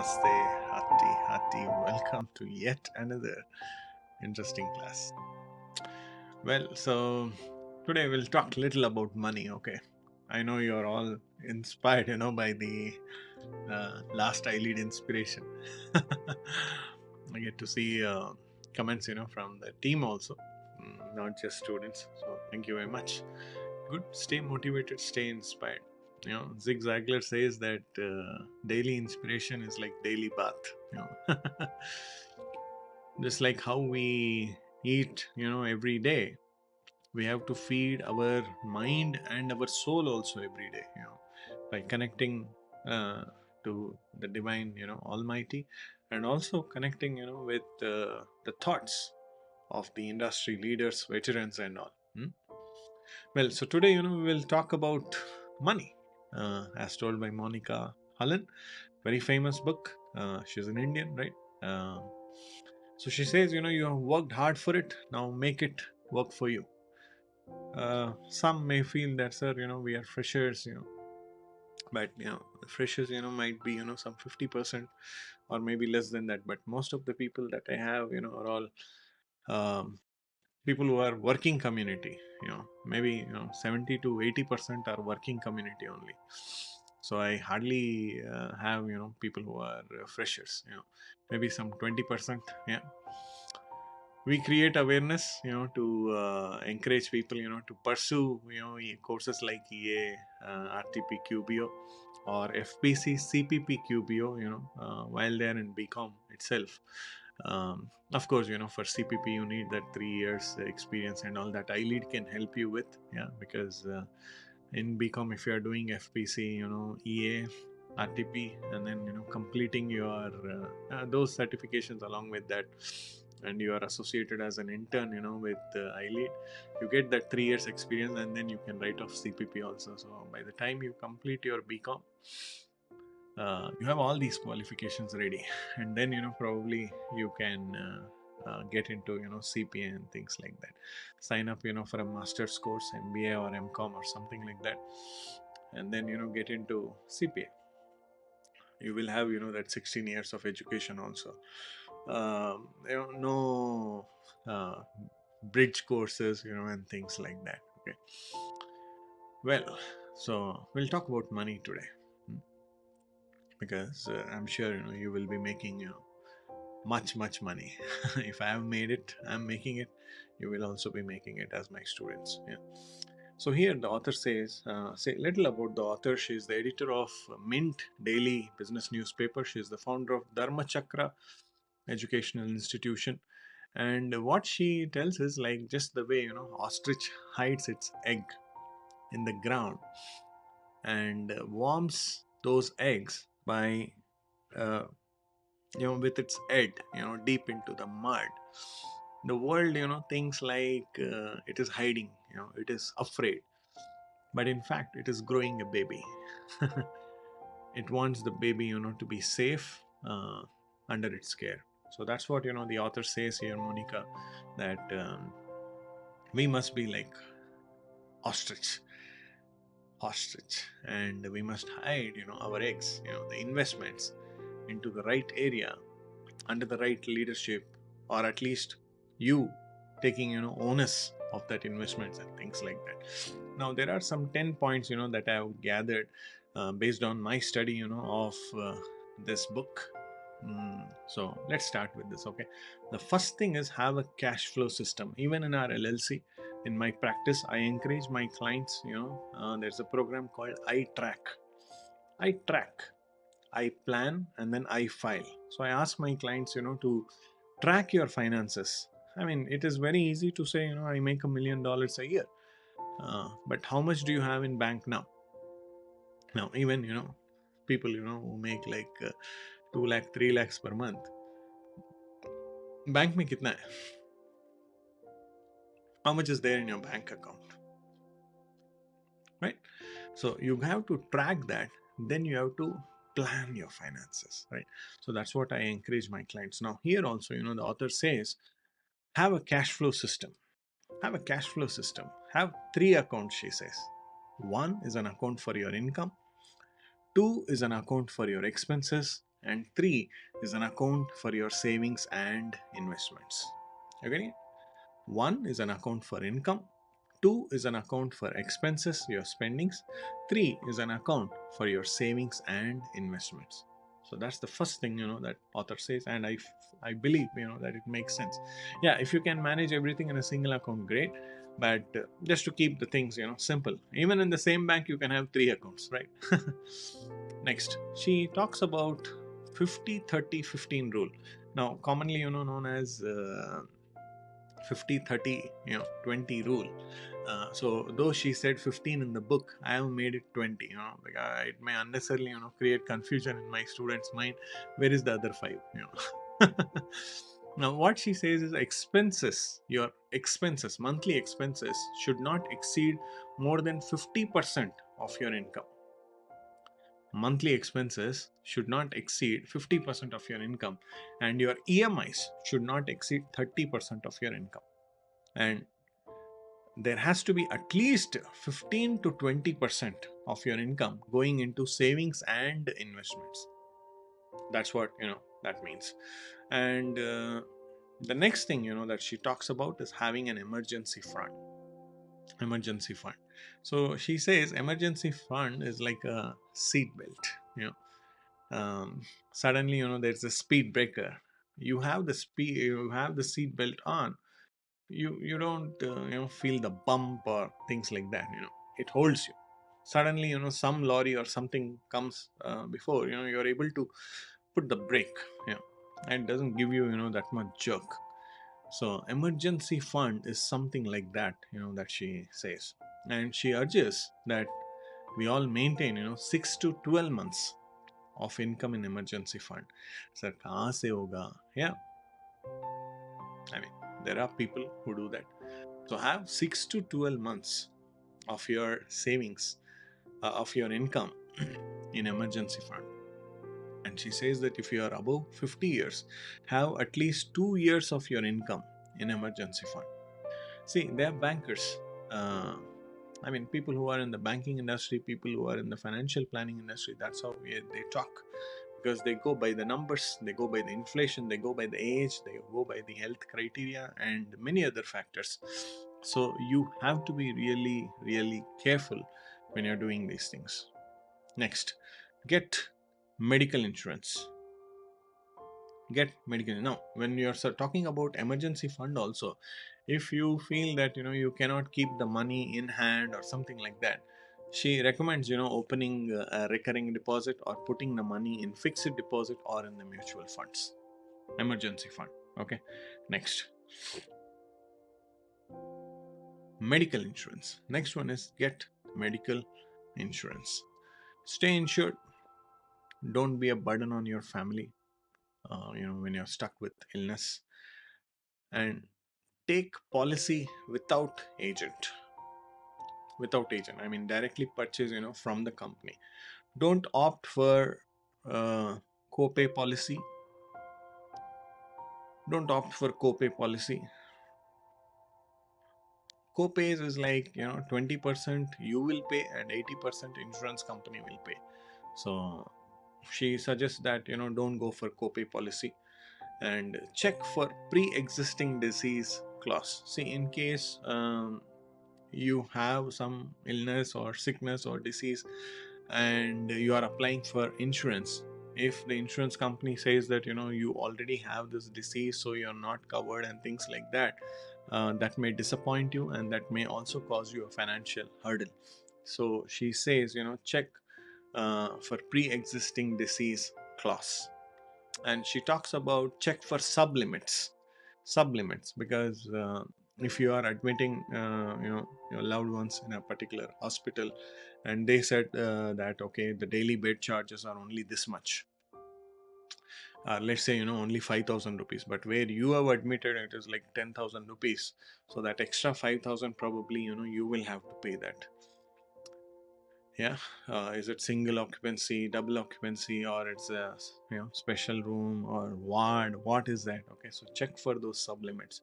Namaste, Hati. Welcome to yet another interesting class. Well, so today we'll talk a little about money. Okay, I know you're all inspired, by the last iLead inspiration. I get to see comments, from the team also, not just students. So thank you very much. Good. Stay motivated. Stay inspired. Zig Ziglar says that daily inspiration is like daily bath. Just like how we eat, every day, we have to feed our mind and our soul also every day. By connecting uh, to the divine, Almighty, and also connecting, with the thoughts of the industry leaders, veterans, and all. Well, so today, we will talk about money, as told by Monica Hullen, very famous book. She's an Indian, right? Uh, so she says, you have worked hard for it, now make it work for you. Some may feel that, sir, we are freshers, but freshers, might be, some 50% or maybe less than that. But most of the people that I have, are all um, people who are working community. Maybe 70 to 80% are working community only. So I hardly have people who are freshers. Maybe some 20%. Yeah, we create awareness to encourage people to pursue courses like EA, RTP QBO, or FPC CPP QBO, while they're in BCom itself. Of course, for CPP you need that 3 years experience and all that. iLead can help you with, yeah, because in BCom, if you are doing FPC, EA, RTP, and then completing your those certifications along with that, and you are associated as an intern, with iLead, you get that 3 years experience, and then you can write off CPP also. So by the time you complete your BCom, you have all these qualifications ready, and then probably you can get into CPA and things like that. Sign up for a master's course, MBA or MCom or something like that, and then get into CPA. You will have that 16 years of education also. No bridge courses, and things like that. Okay. Well, so we'll talk about money today, because I'm sure you will be making much money. If I have made it, I'm making it, you will also be making it as my students. Yeah. So here the author says, say little about the author. She is the editor of Mint Daily Business Newspaper. She is the founder of Dharma Chakra Educational Institution. And what she tells is like just the way ostrich hides its egg in the ground and warms those eggs by uh, with its head deep into the mud. The world thinks like it is hiding, it is afraid, but in fact it is growing a baby. It wants the baby to be safe under its care. So that's what the author says here, Monica, that we must be like ostrich ostrich, and we must hide our eggs, the investments, into the right area, under the right leadership, or at least you taking onus of that investments and things like that. Now there are some 10 points that I have gathered based on my study of this book. So let's start with this. Okay, the first thing is have a cash flow system. Even in our LLC, in my practice, I encourage my clients, there's a program called I track, I plan, and then I file. So I ask my clients, to track your finances. I mean, it is very easy to say, I make $1 million a year. But how much do you have in bank now? Now, even, people, who make like 2 lakh, 3 lakhs per month. Bank mein kitna hai? How much is there in your bank account? Right? So you have to track that. Then you have to plan your finances, right? So that's what I encourage my clients. Now, here also, the author says, have a cash flow system. Have a cash flow system. Have 3 accounts, she says. One is an account for your income. Two is an account for your expenses. and 3 is an account for your savings and investments. Okay? 1 is an account for income, 2 is an account for expenses, your spendings, 3 is an account for your savings and investments. So that's the first thing, that author says, and I believe, that it makes sense. Yeah, if you can manage everything in a single account, great. But just to keep the things, simple. Even in the same bank, you can have 3 accounts, right? Next, she talks about 50-30-15 rule. Now, commonly, known as 50-30 20 rule. So though she said 15 in the book, I have made it 20. Because it may unnecessarily create confusion in my students' mind. Where is the other 5? Now what she says is expenses, your expenses, monthly expenses should not exceed more than 50% of your income. Monthly expenses should not exceed 50% of your income, and your EMIs should not exceed 30% of your income. And there has to be at least 15 to 20% of your income going into savings and investments. That's what that means. And the next thing that she talks about is having an emergency fund. Emergency fund. So she says emergency fund is like a seat belt. Suddenly there's a speed breaker. You have the seat belt on. You don't feel the bump or things like that. It holds you. Suddenly some lorry or something comes before you're able to put the brake, and it doesn't give you that much jerk. So emergency fund is something like that, that she says. And she urges that we all maintain 6 to 12 months of income in emergency fund. Sir, kahan se hoga? Yeah, I mean, there are people who do that. So have 6 to 12 months of your savings, of your income in emergency fund. And she says that if you are above 50 years, have at least 2 years of your income in emergency fund. See, they are bankers. Uh, I mean, people who are in the banking industry, people who are in the financial planning industry, that's how they talk. Because they go by the numbers, they go by the inflation, they go by the age, they go by the health criteria, and many other factors. So you have to be really, really careful when you're doing these things. Next, get medical insurance. Get medical. Now when you're talking about emergency fund also, if you feel that you cannot keep the money in hand or something like that, she recommends opening a recurring deposit or putting the money in fixed deposit or in the mutual funds, emergency fund. Okay. Next, medical insurance. Next one is get medical insurance. Stay insured. Don't be a burden on your family when you're stuck with illness. And take policy without agent. I mean, directly purchase from the company. Don't opt for uh, copay policy. Don't opt for copay policy. Copays is like 20% you will pay and 80% insurance company will pay. So she suggests that don't go for copay policy. And check for pre-existing disease clause. See, in case you have some illness or sickness or disease and you are applying for insurance, if the insurance company says that you already have this disease so you're not covered and things like that, that may disappoint you and that may also cause you a financial hurdle. So she says check for pre-existing disease clause. And she talks about check for sublimits, because if you are admitting your loved ones in a particular hospital and they said that okay, the daily bed charges are only this much, let's say only 5,000 rupees, but where you have admitted it is like 10,000 rupees, so that extra 5,000 probably you will have to pay that. Yeah. Is it single occupancy, double occupancy, or it's a special room or ward? What is that? Okay, so check for those sublimits.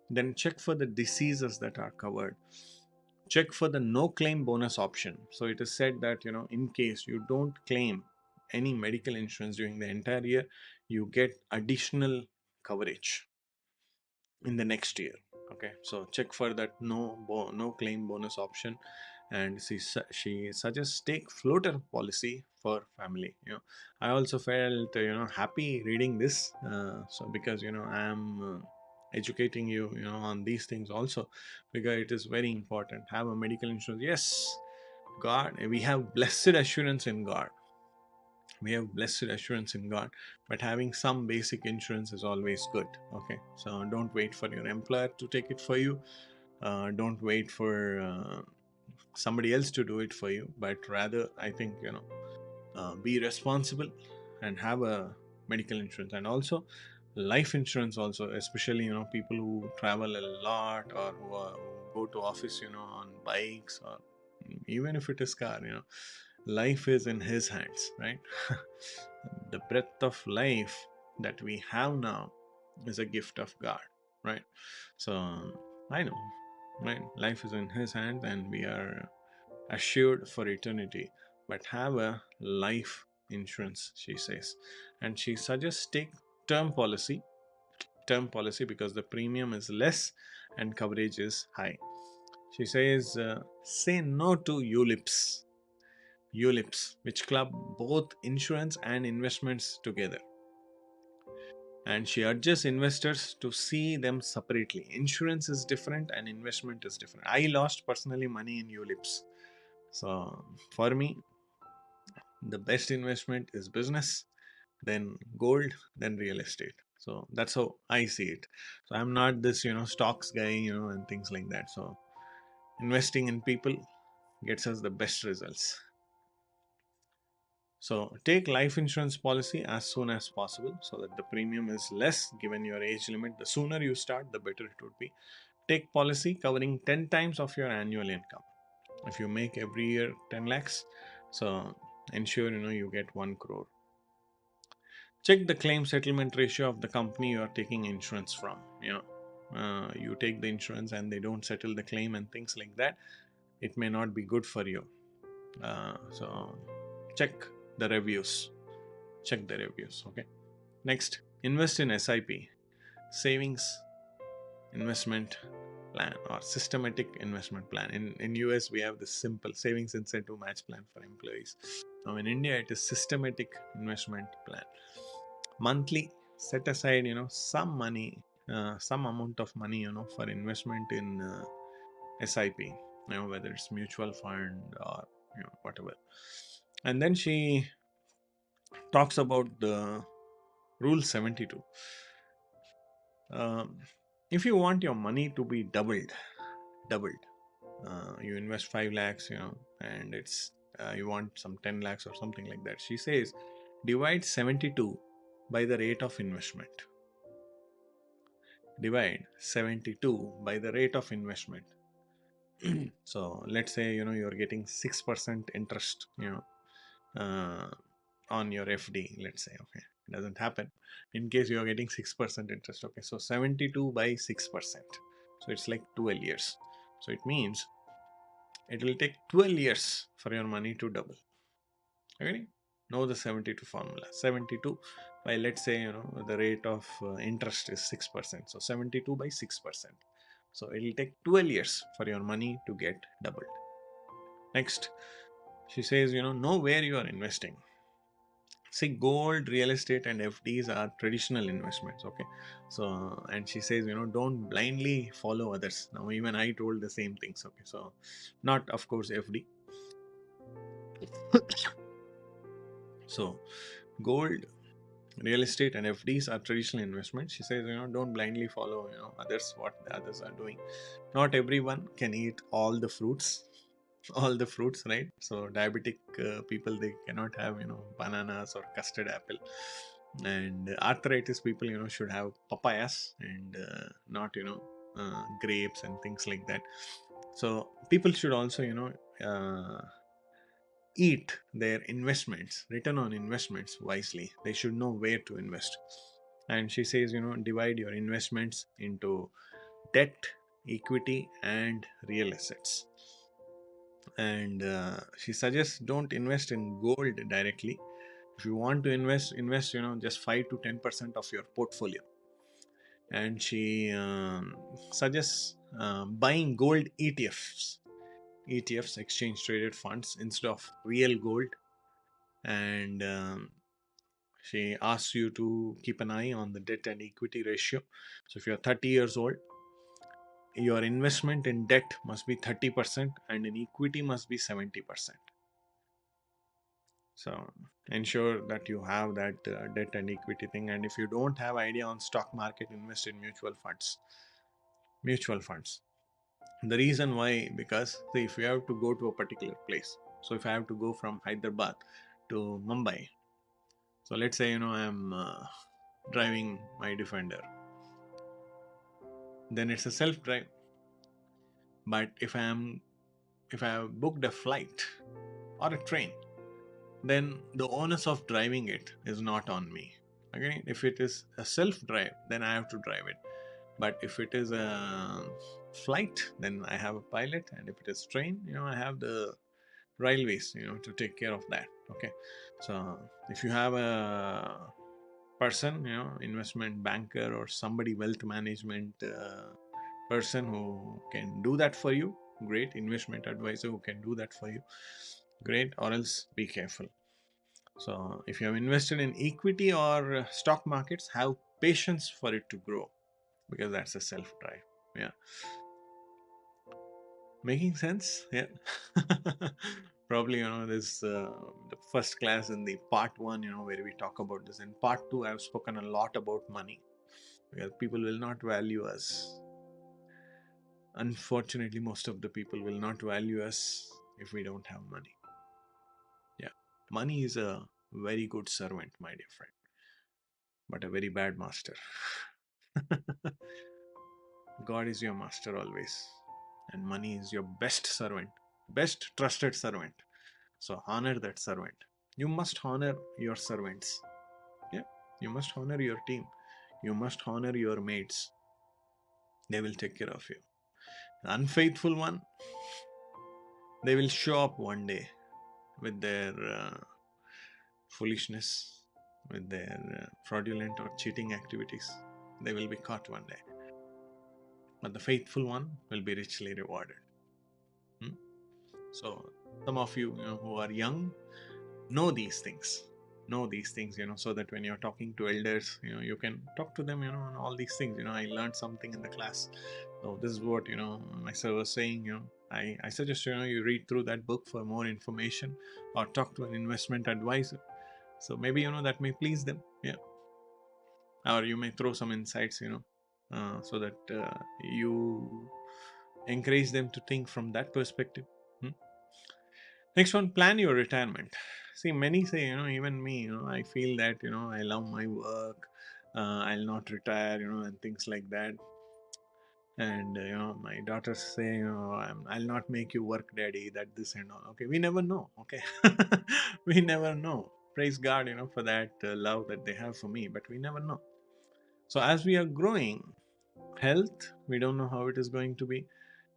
Then check for the diseases that are covered. Check for the no claim bonus option. So it is said that in case you don't claim any medical insurance during the entire year, you get additional coverage in the next year. Okay, so check for that no claim bonus option. And she suggests take floater policy for family. I also felt happy reading this, so because I am educating you, on these things also, because it is very important. Have a medical insurance. Yes, God, we have blessed assurance in God. We have blessed assurance in God, but having some basic insurance is always good. Okay, so don't wait for your employer to take it for you. Don't wait for somebody else to do it for you, but rather, I think, be responsible and have a medical insurance. And also life insurance also, especially people who travel a lot, or who go to office on bikes, or even if it is car. Life is in his hands, right? The breath of life that we have now is a gift of God, right? So I know, right? Life is in his hands and we are assured for eternity. But have a life insurance, she says. And she suggests take term policy. Term policy because the premium is less and coverage is high. She says, say no to ULIPs, which club both insurance and investments together. And she urges investors to see them separately. Insurance is different and investment is different. I lost personally money in ULIPs. So for me, the best investment is business, then gold, then real estate. So that's how I see it. So I'm not this, stocks guy, and things like that. So investing in people gets us the best results. So take life insurance policy as soon as possible so that the premium is less given your age limit. The sooner you start, the better it would be. Take policy covering 10 times of your annual income. If you make every year 10 lakhs, so ensure you get 1 crore. Check the claim settlement ratio of the company you are taking insurance from. You take the insurance and they don't settle the claim and things like that, it may not be good for you. So check the reviews. Check the reviews. Okay. Next, invest in SIP, savings investment plan, or systematic investment plan. In US we have this simple savings incentive match plan for employees. Now in India it is systematic investment plan. Monthly set aside some money, some amount of money for investment in SIP, whether it's mutual fund or whatever. And then she talks about the rule 72. um, if you want your money to be doubled, you invest 5 lakhs, and it's you want some 10 lakhs or something like that. She says divide 72 by the rate of investment. Divide 72 by the rate of investment. So let's say you're getting 6% interest, uh, on your FD, let's say. Okay, it doesn't happen. In case you're getting 6% interest, okay, so 72 by 6%, so it's like 12 years. So it means it will take 12 years for your money to double. Okay, know the 72 formula. 72 by, let's say, the rate of interest is 6%, so 72 by 6%. So it will take 12 years for your money to get doubled. Next, she says, know where you are investing. See, gold, real estate, and FDs are traditional investments. Okay, so, and she says, don't blindly follow others. Now, even I told the same things. Okay, so not, of course, FD. So, gold, real estate, and FDs are traditional investments. She says, don't blindly follow, others, what the others are doing. Not everyone can eat all the fruits. All the fruits, right? So diabetic people, they cannot have bananas or custard apple. And arthritis people should have papayas and not grapes and things like that. So people should also eat their investments, return on investments, wisely. They should know where to invest. And she says divide your investments into debt, equity, and real assets. And she suggests don't invest in gold directly. If you want to invest, just 5 to 10% of your portfolio. And she suggests buying gold ETFs, exchange traded funds, instead of real gold. And she asks you to keep an eye on the debt and equity ratio. So if you're 30 years old, your investment in debt must be 30% and in equity must be 70%. So ensure that you have that debt and equity thing. And if you don't have idea on stock market, invest in mutual funds. The reason why, because see, if you have to go to a particular place, so if I have to go from Hyderabad to Mumbai, so let's say I'm driving my Defender, then it's a self drive. But if I have booked a flight or a train, then the onus of driving it is not on me. Okay, if it is a self drive, then I have to drive it. But if it is a flight, then I have a pilot. And if it is train, I have the railways, to take care of that. Okay, so if you have a person, investment banker or somebody wealth management person who can do that for you, great. Investment advisor who can do that for you, great. Or else be careful. So if you have invested in equity or stock markets, have patience for it to grow, because that's a self drive. Yeah, making sense. Yeah. Probably this the first class in the part 1, where we talk about this. In part 2, I've spoken a lot about money, because people will not value us. Unfortunately, most of the people will not value us if we don't have money. Yeah, money is a very good servant, my dear friend, but a very bad master. God is your master always, and money is your best servant, best trusted servant. So honor that servant. You must honor your servants. Yeah, you must honor your team. You must honor your mates. They will take care of you. The unfaithful one, they will show up one day with their foolishness, with their fraudulent or cheating activities. They will be caught one day. But the faithful one will be richly rewarded. Hmm? So, some of you, who are young, know these things. Know these things, so that when you're talking to elders, you can talk to them, on all these things. I learned something in the class. So this is what, my sir was saying. I suggest, you read through that book for more information, or talk to an investment advisor. So maybe, that may please them. Yeah. Or you may throw some insights, so that you encourage them to think from that perspective. Hmm? Next one, plan your retirement. See, many say, even me, I feel that, I love my work, I'll not retire, and things like that. And, my daughters say, I'll not make you work, daddy, that, this, and all. Okay, we never know. Okay, we never know. Praise God, for that love that they have for me, but we never know. So, as we are growing, health, we don't know how it is going to be.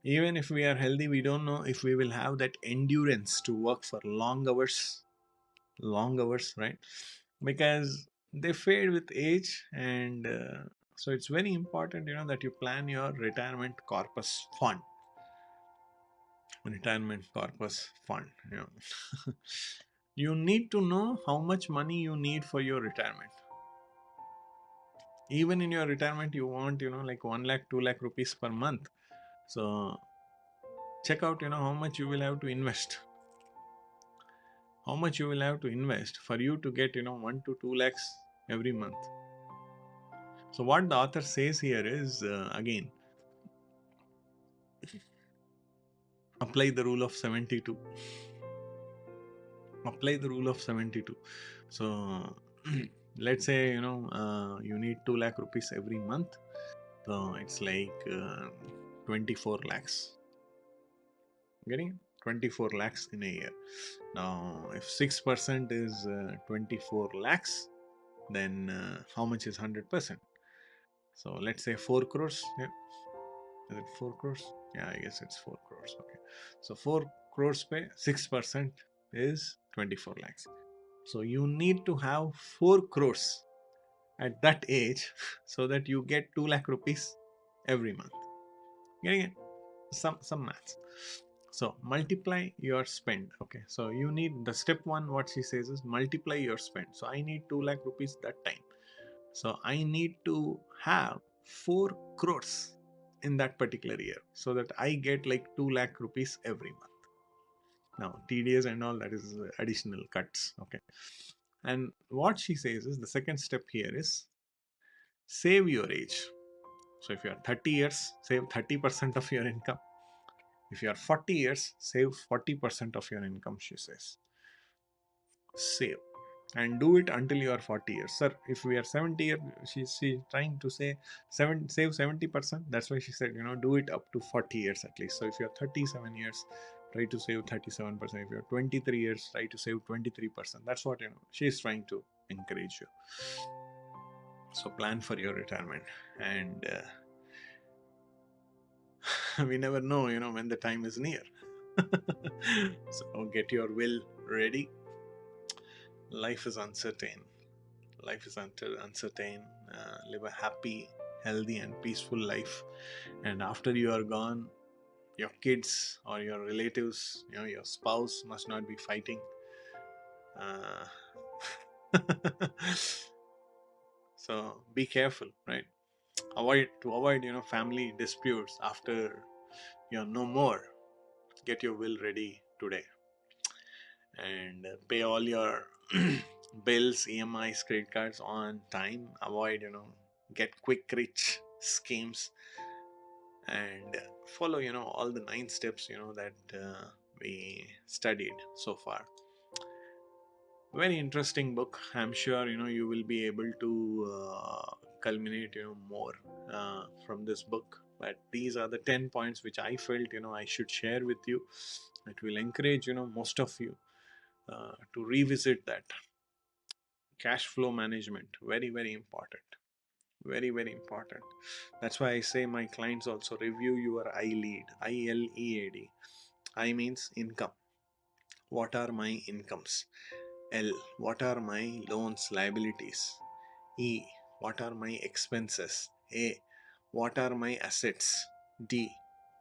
Even if we are healthy, we don't know if we will have that endurance to work for long hours, right? Because they fade with age. And so it's very important, that you plan your retirement corpus fund. Retirement corpus fund, you need to know how much money you need for your retirement. Even in your retirement, you want, like 1 lakh, 2 lakh rupees per month. So check out, how much you will have to invest. How much you will have to invest for you to get, 1 to 2 lakhs every month. So what the author says here is, again, apply the rule of 72. Apply the rule of 72. So let's say, you need 2 lakh rupees every month. So it's like 24 lakhs. Getting 24 lakhs in a year. Now, if 6% is 24 lakhs, then how much is 100%? So let's say 4 crores. Yeah. Is it 4 crores? Yeah, I guess it's 4 crores. Okay. So 4 crores pay 6% is 24 lakhs. So you need to have 4 crores at that age so that you get 2 lakh rupees every month. Getting it? Some maths. So multiply your spend. Okay. So you need the step one, what she says is multiply your spend. So I need 2 lakh rupees that time. So I need to have 4 crores in that particular year so that I get like 2 lakh rupees every month. Now, TDS and all that is additional cuts. Okay. And what she says is the second step here is save your age. So if you are 30 years, save 30% of your income. If you are 40 years, save 40% of your income, she says. Save. And do it until you are 40 years. Sir, if we are 70 years, she's trying to say save 70%. That's why she said, do it up to 40 years at least. So if you're 37 years, try to save 37%. If you're 23 years, try to save 23%. That's what, she's trying to encourage you. So plan for your retirement. And we never know, when the time is near. So get your will ready. Life is uncertain. Life is uncertain. Live a happy, healthy, and peaceful life. And after you are gone, your kids or your relatives, your spouse must not be fighting. So be careful, right? Avoid family disputes after you're no more. Get your will ready today and pay all your bills, EMIs, credit cards on time. Avoid, get quick rich schemes, and follow, all the 9 steps, that we studied so far. Very interesting book. I'm sure, you will be able to culminate, more from this book. But these are the 10 points which I felt, I should share with you. It will encourage, most of you to revisit that. Cash flow management, very, very important. Very, very important. That's why I say my clients also review your iLead, ILEAD. I means income. What are my incomes? L, what are my loans, liabilities? E, what are my expenses? A, what are my assets? D,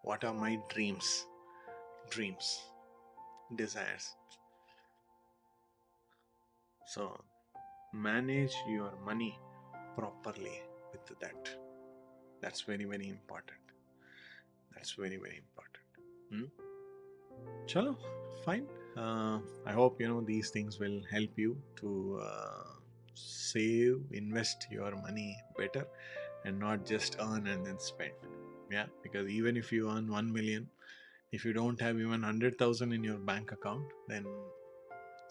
what are my dreams? Dreams, desires. So manage your money properly with that. That's very, very important. That's very, very important. Chalo, fine. I hope these things will help you to save, invest your money better, and not just earn and then spend. Yeah, because even if you earn 1 million, if you don't have even 100,000 in your bank account, then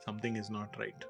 something is not right.